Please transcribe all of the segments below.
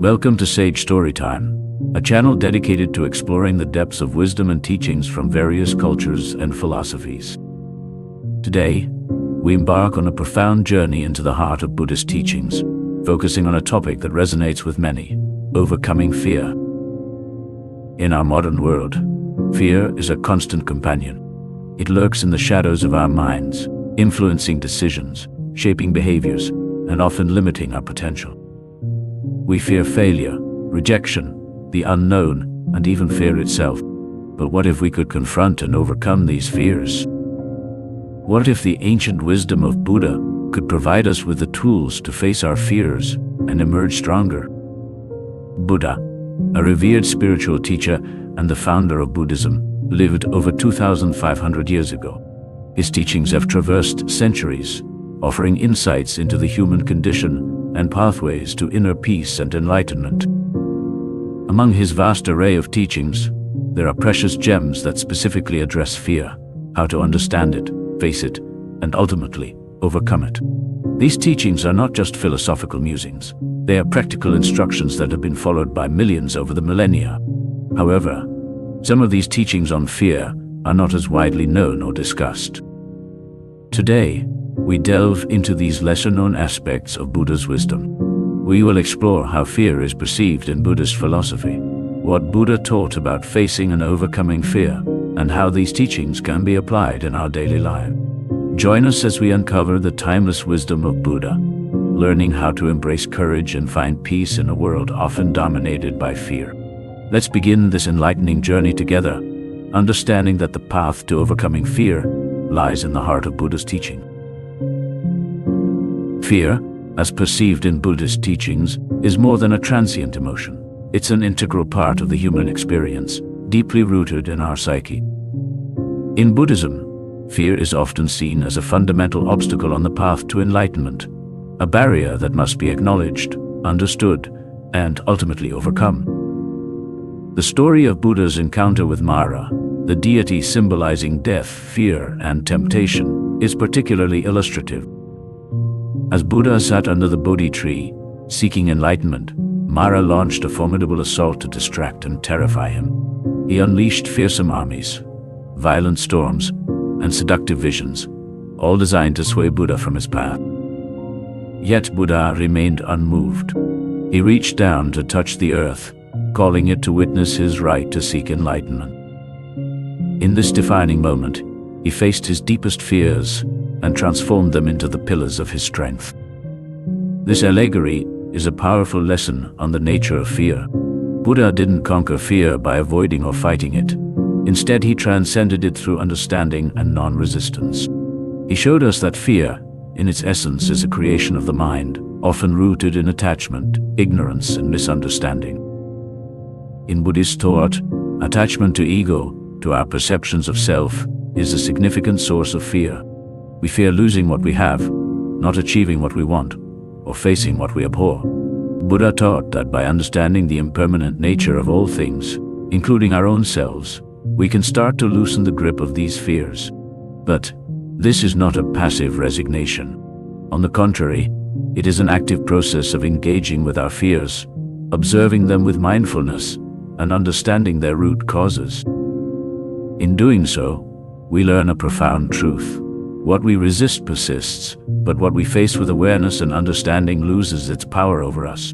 Welcome to Sage Storytime, a channel dedicated to exploring the depths of wisdom and teachings from various cultures and philosophies. Today, we embark on a profound journey into the heart of Buddhist teachings, focusing on a topic that resonates with many: overcoming fear. In our modern world, fear is a constant companion. It lurks in the shadows of our minds, influencing decisions, shaping behaviors, and often limiting our potential. We fear failure, rejection, the unknown, and even fear itself. But what if we could confront and overcome these fears? What if the ancient wisdom of Buddha could provide us with the tools to face our fears and emerge stronger? Buddha, a revered spiritual teacher and the founder of Buddhism, lived over 2,500 years ago. His teachings have traversed centuries, offering insights into the human condition and pathways to inner peace and enlightenment. Among his vast array of teachings, there are precious gems that specifically address fear, how to understand it, face it, and ultimately overcome it. These teachings are not just philosophical musings. They are practical instructions that have been followed by millions over the millennia. However, some of these teachings on fear are not as widely known or discussed. Today, we delve into these lesser-known aspects of Buddha's wisdom. We will explore how fear is perceived in Buddhist philosophy, what Buddha taught about facing and overcoming fear, and how these teachings can be applied in our daily life. Join us as we uncover the timeless wisdom of Buddha, learning how to embrace courage and find peace in a world often dominated by fear. Let's begin this enlightening journey together, understanding that the path to overcoming fear lies in the heart of Buddha's teaching. Fear, as perceived in Buddhist teachings, is more than a transient emotion. It's an integral part of the human experience, deeply rooted in our psyche. In Buddhism, fear is often seen as a fundamental obstacle on the path to enlightenment, a barrier that must be acknowledged, understood, and ultimately overcome. The story of Buddha's encounter with Mara, the deity symbolizing death, fear, and temptation, is particularly illustrative. As Buddha sat under the Bodhi tree, seeking enlightenment, Mara launched a formidable assault to distract and terrify him. He unleashed fearsome armies, violent storms, and seductive visions, all designed to sway Buddha from his path. Yet Buddha remained unmoved. He reached down to touch the earth, calling it to witness his right to seek enlightenment. In this defining moment, he faced his deepest fears and transformed them into the pillars of his strength. This allegory is a powerful lesson on the nature of fear. Buddha didn't conquer fear by avoiding or fighting it. Instead, he transcended it through understanding and non-resistance. He showed us that fear, in its essence, is a creation of the mind, often rooted in attachment, ignorance, and misunderstanding. In Buddhist thought, attachment to ego, to our perceptions of self, is a significant source of fear. We fear losing what we have, not achieving what we want, or facing what we abhor. Buddha taught that by understanding the impermanent nature of all things, including our own selves, we can start to loosen the grip of these fears. But this is not a passive resignation. On the contrary, it is an active process of engaging with our fears, observing them with mindfulness, and understanding their root causes. In doing so, we learn a profound truth. What we resist persists, but what we face with awareness and understanding loses its power over us.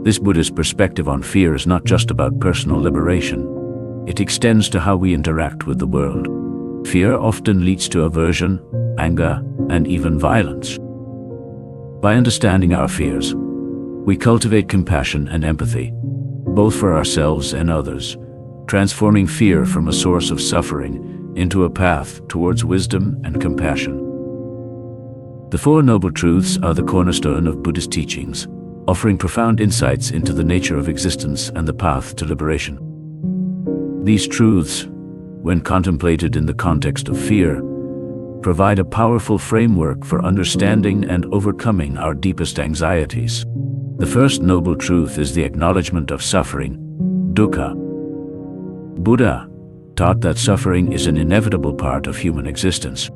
This Buddhist perspective on fear is not just about personal liberation. It extends to how we interact with the world. Fear often leads to aversion, anger, and even violence. By understanding our fears, we cultivate compassion and empathy, both for ourselves and others, transforming fear from a source of suffering into a path towards wisdom and compassion. The Four Noble Truths are the cornerstone of Buddhist teachings, offering profound insights into the nature of existence and the path to liberation. These truths, when contemplated in the context of fear, provide a powerful framework for understanding and overcoming our deepest anxieties. The first noble truth is the acknowledgement of suffering, dukkha. Buddha taught that suffering is an inevitable part of human existence.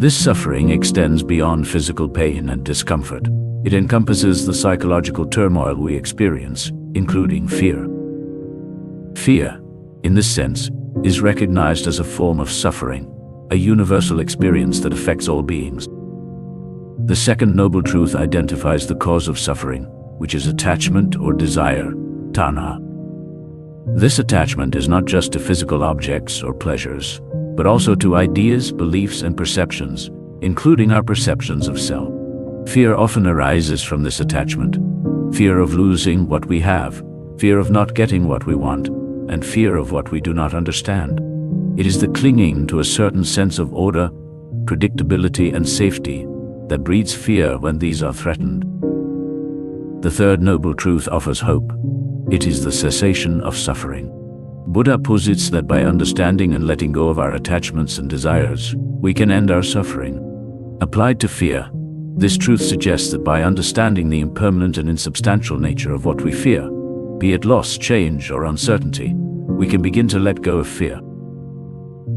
This suffering extends beyond physical pain and discomfort. It encompasses the psychological turmoil we experience, including fear. Fear, in this sense, is recognized as a form of suffering, a universal experience that affects all beings. The second noble truth identifies the cause of suffering, which is attachment or desire, tanha. This attachment is not just to physical objects or pleasures, but also to ideas, beliefs, and perceptions, including our perceptions of self. Fear often arises from this attachment: fear of losing what we have, fear of not getting what we want, and fear of what we do not understand. It is the clinging to a certain sense of order, predictability, and safety that breeds fear when these are threatened. The third noble truth offers hope. It is the cessation of suffering. Buddha posits that by understanding and letting go of our attachments and desires, we can end our suffering. Applied to fear, this truth suggests that by understanding the impermanent and insubstantial nature of what we fear, be it loss, change, or uncertainty, we can begin to let go of fear.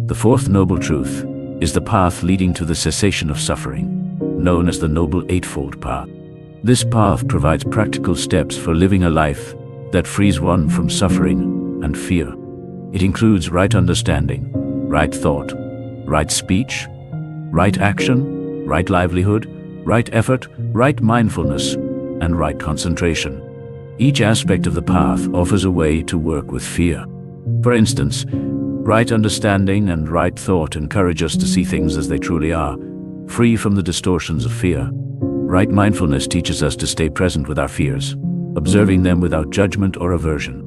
The fourth noble truth is the path leading to the cessation of suffering, known as the Noble Eightfold Path. This path provides practical steps for living a life that frees one from suffering and fear. It includes right understanding, right thought, right speech, right action, right livelihood, right effort, right mindfulness, and right concentration. Each aspect of the path offers a way to work with fear. For instance, right understanding and right thought encourage us to see things as they truly are, free from the distortions of fear. Right mindfulness teaches us to stay present with our fears, observing them without judgment or aversion.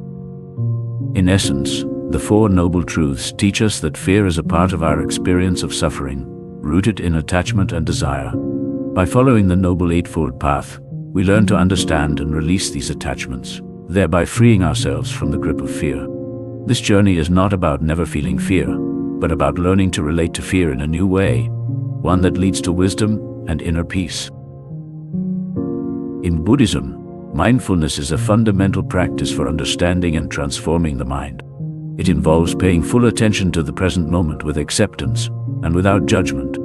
In essence, the four noble truths teach us that fear is a part of our experience of suffering, rooted in attachment and desire. By following the Noble Eightfold Path, we learn to understand and release these attachments, thereby freeing ourselves from the grip of fear. This journey is not about never feeling fear, but about learning to relate to fear in a new way, one that leads to wisdom and inner peace. In Buddhism, mindfulness is a fundamental practice for understanding and transforming the mind. It involves paying full attention to the present moment with acceptance and without judgment.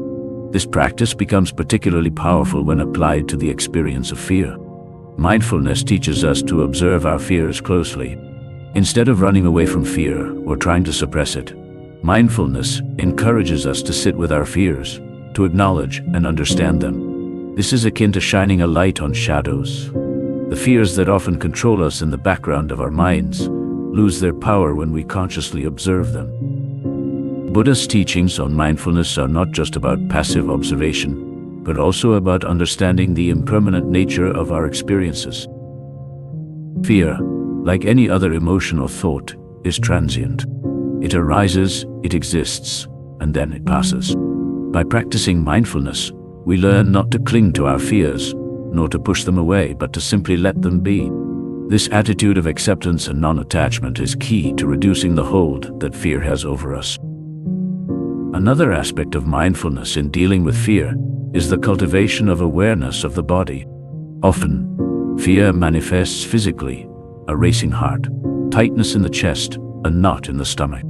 This practice becomes particularly powerful when applied to the experience of fear. Mindfulness teaches us to observe our fears closely. Instead of running away from fear or trying to suppress it, mindfulness encourages us to sit with our fears, to acknowledge and understand them. This is akin to shining a light on shadows. The fears that often control us in the background of our minds lose their power when we consciously observe them. Buddha's teachings on mindfulness are not just about passive observation, but also about understanding the impermanent nature of our experiences. Fear, like any other emotion or thought, is transient. It arises, it exists, and then it passes. By practicing mindfulness, we learn not to cling to our fears, nor to push them away, but to simply let them be. This attitude of acceptance and non-attachment is key to reducing the hold that fear has over us. Another aspect of mindfulness in dealing with fear is the cultivation of awareness of the body. Often, fear manifests physically: a racing heart, tightness in the chest, a knot in the stomach.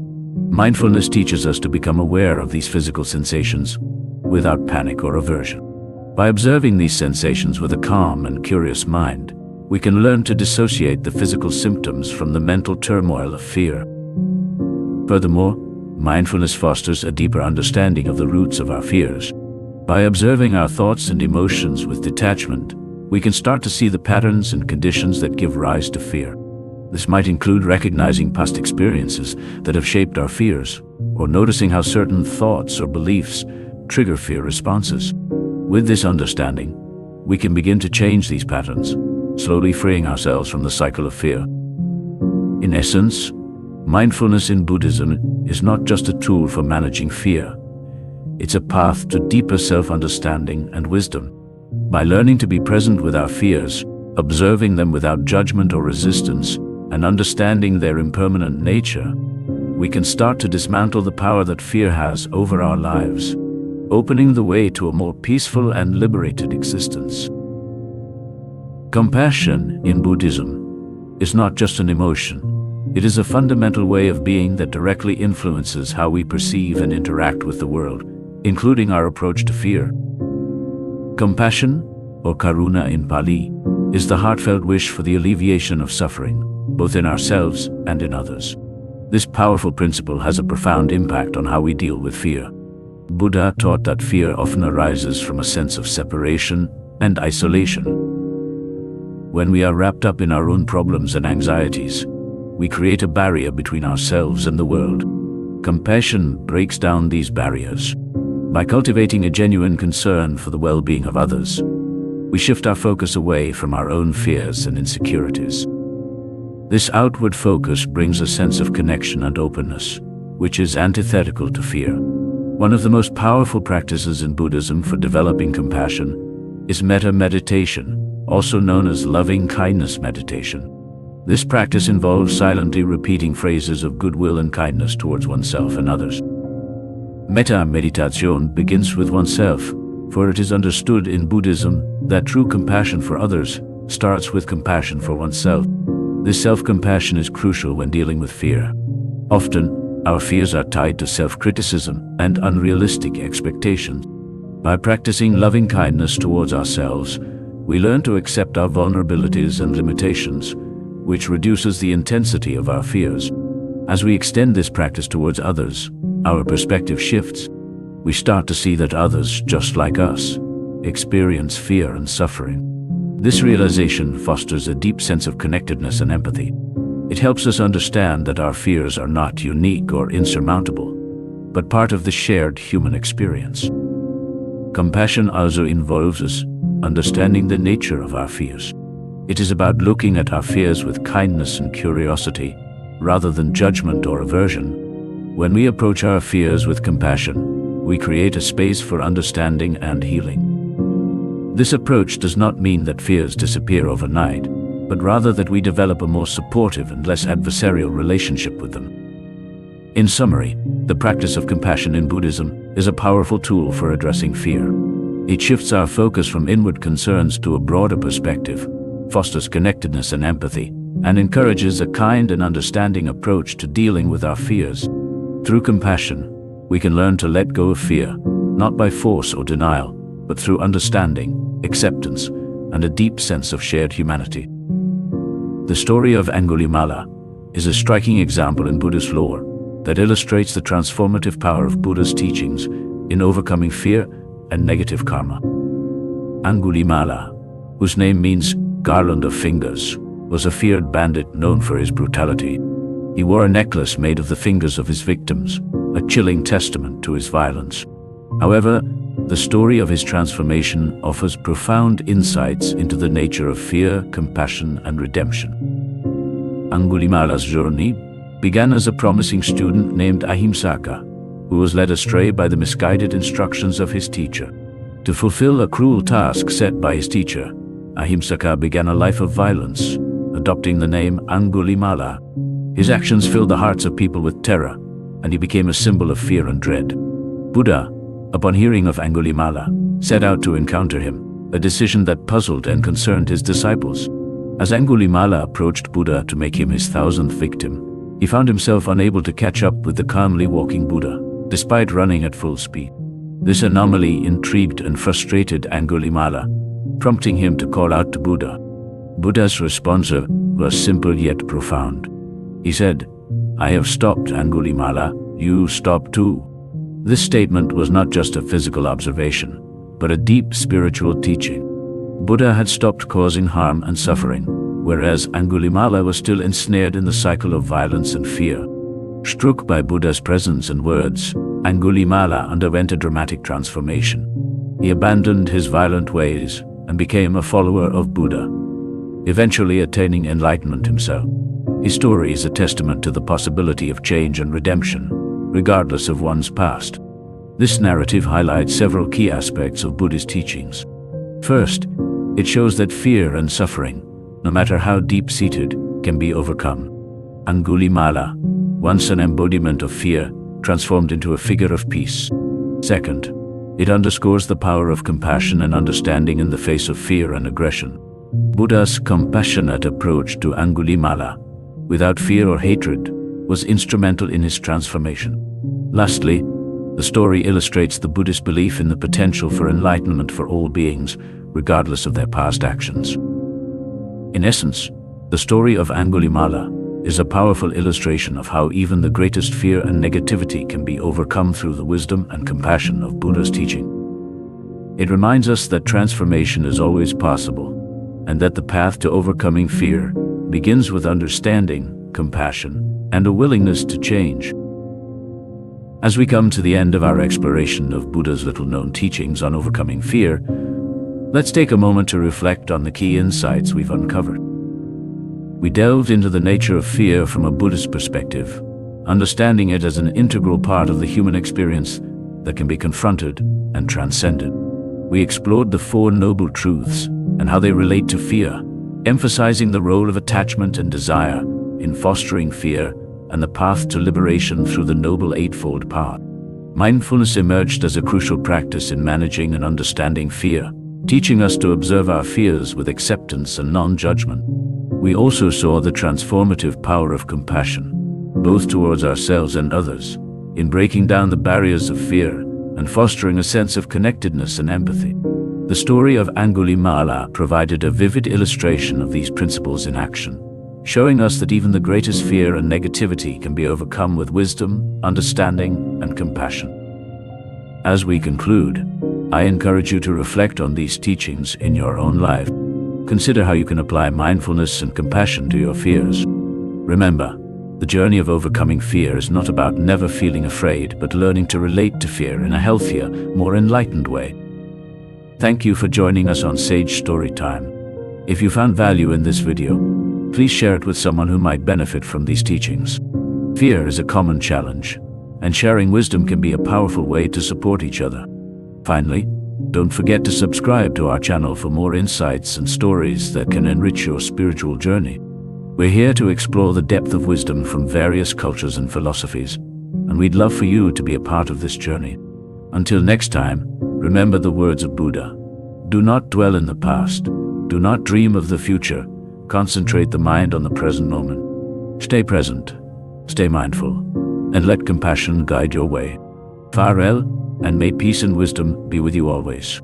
Mindfulness teaches us to become aware of these physical sensations without panic or aversion. By observing these sensations with a calm and curious mind, we can learn to dissociate the physical symptoms from the mental turmoil of fear. Furthermore, mindfulness fosters a deeper understanding of the roots of our fears. By observing our thoughts and emotions with detachment, we can start to see the patterns and conditions that give rise to fear. This might include recognizing past experiences that have shaped our fears, or noticing how certain thoughts or beliefs trigger fear responses. With this understanding, we can begin to change these patterns, slowly freeing ourselves from the cycle of fear. In essence, mindfulness in Buddhism is not just a tool for managing fear. It's a path to deeper self-understanding and wisdom. By learning to be present with our fears, observing them without judgment or resistance, and understanding their impermanent nature, we can start to dismantle the power that fear has over our lives, opening the way to a more peaceful and liberated existence. Compassion in Buddhism is not just an emotion. It is a fundamental way of being that directly influences how we perceive and interact with the world. including our approach to fear. Compassion, or karuna in Pali, is the heartfelt wish for the alleviation of suffering, both in ourselves and in others. This powerful principle has a profound impact on how we deal with fear. Buddha taught that fear often arises from a sense of separation and isolation. When we are wrapped up in our own problems and anxieties, we create a barrier between ourselves and the world. Compassion breaks down these barriers. By cultivating a genuine concern for the well-being of others, we shift our focus away from our own fears and insecurities. This outward focus brings a sense of connection and openness, which is antithetical to fear. One of the most powerful practices in Buddhism for developing compassion is metta meditation, also known as loving-kindness meditation. This practice involves silently repeating phrases of goodwill and kindness towards oneself and others. Metta meditation begins with oneself, for it is understood in Buddhism that true compassion for others starts with compassion for oneself. This self-compassion is crucial when dealing with fear. Often, our fears are tied to self-criticism and unrealistic expectations. By practicing loving kindness towards ourselves, we learn to accept our vulnerabilities and limitations, which reduces the intensity of our fears. As we extend this practice towards others, our perspective shifts. We start to see that others, just like us, experience fear and suffering. This realization fosters a deep sense of connectedness and empathy. It helps us understand that our fears are not unique or insurmountable, but part of the shared human experience. Compassion also involves us understanding the nature of our fears. It is about looking at our fears with kindness and curiosity, rather than judgment or aversion. When we approach our fears with compassion, we create a space for understanding and healing. This approach does not mean that fears disappear overnight, but rather that we develop a more supportive and less adversarial relationship with them. In summary, the practice of compassion in Buddhism is a powerful tool for addressing fear. It shifts our focus from inward concerns to a broader perspective, fosters connectedness and empathy, and encourages a kind and understanding approach to dealing with our fears. Through compassion, we can learn to let go of fear, not by force or denial, but through understanding, acceptance, and a deep sense of shared humanity. The story of Angulimala is a striking example in Buddhist lore that illustrates the transformative power of Buddha's teachings in overcoming fear and negative karma. Angulimala, whose name means garland of fingers, was a feared bandit known for his brutality. He wore a necklace made of the fingers of his victims, a chilling testament to his violence. However, the story of his transformation offers profound insights into the nature of fear, compassion, and redemption. Angulimala's journey began as a promising student named Ahimsaka, who was led astray by the misguided instructions of his teacher. To fulfill a cruel task set by his teacher, Ahimsaka began a life of violence, adopting the name Angulimala. His actions filled the hearts of people with terror, and he became a symbol of fear and dread. Buddha, upon hearing of Angulimala, set out to encounter him, a decision that puzzled and concerned his disciples. As Angulimala approached Buddha to make him his 1,000th victim, he found himself unable to catch up with the calmly walking Buddha, despite running at full speed. This anomaly intrigued and frustrated Angulimala, prompting him to call out to Buddha. Buddha's response was simple yet profound. He said, "I have stopped, Angulimala, you stop too." This statement was not just a physical observation, but a deep spiritual teaching. Buddha had stopped causing harm and suffering, whereas Angulimala was still ensnared in the cycle of violence and fear. Struck by Buddha's presence and words, Angulimala underwent a dramatic transformation. He abandoned his violent ways and became a follower of Buddha, eventually attaining enlightenment himself. His story is a testament to the possibility of change and redemption, regardless of one's past. This narrative highlights several key aspects of Buddhist teachings. First, it shows that fear and suffering, no matter how deep-seated, can be overcome. Angulimala, once an embodiment of fear, transformed into a figure of peace. Second, it underscores the power of compassion and understanding in the face of fear and aggression. Buddha's compassionate approach to Angulimala, without fear or hatred, was instrumental in his transformation. Lastly, The story illustrates the Buddhist belief in the potential for enlightenment for all beings, regardless of their past actions. In essence, the story of Angulimala is a powerful illustration of how even the greatest fear and negativity can be overcome through the wisdom and compassion of Buddha's teaching. It reminds us that transformation is always possible, and that the path to overcoming fear begins with understanding, compassion, and a willingness to change. As we come to the end of our exploration of Buddha's little-known teachings on overcoming fear, let's take a moment to reflect on the key insights we've uncovered. We delved into the nature of fear from a Buddhist perspective, understanding it as an integral part of the human experience that can be confronted and transcended. We explored the Four Noble Truths and how they relate to fear, emphasizing the role of attachment and desire in fostering fear and the path to liberation through the Noble Eightfold Path. Mindfulness emerged as a crucial practice in managing and understanding fear, teaching us to observe our fears with acceptance and non-judgment. We also saw the transformative power of compassion, both towards ourselves and others, in breaking down the barriers of fear and fostering a sense of connectedness and empathy. The story of Angulimala provided a vivid illustration of these principles in action, showing us that even the greatest fear and negativity can be overcome with wisdom, understanding, and compassion. As we conclude, I encourage you to reflect on these teachings in your own life. Consider how you can apply mindfulness and compassion to your fears. Remember, the journey of overcoming fear is not about never feeling afraid, but learning to relate to fear in a healthier, more enlightened way. Thank you for joining us on Sage Storytime. If you found value in this video, please share it with someone who might benefit from these teachings. Fear is a common challenge, and sharing wisdom can be a powerful way to support each other. Finally, don't forget to subscribe to our channel for more insights and stories that can enrich your spiritual journey. We're here to explore the depth of wisdom from various cultures and philosophies, and we'd love for you to be a part of this journey. Until next time, remember the words of Buddha. Do not dwell in the past. Do not dream of the future. Concentrate the mind on the present moment. Stay present, stay mindful, and let compassion guide your way. Farewell, and may peace and wisdom be with you always.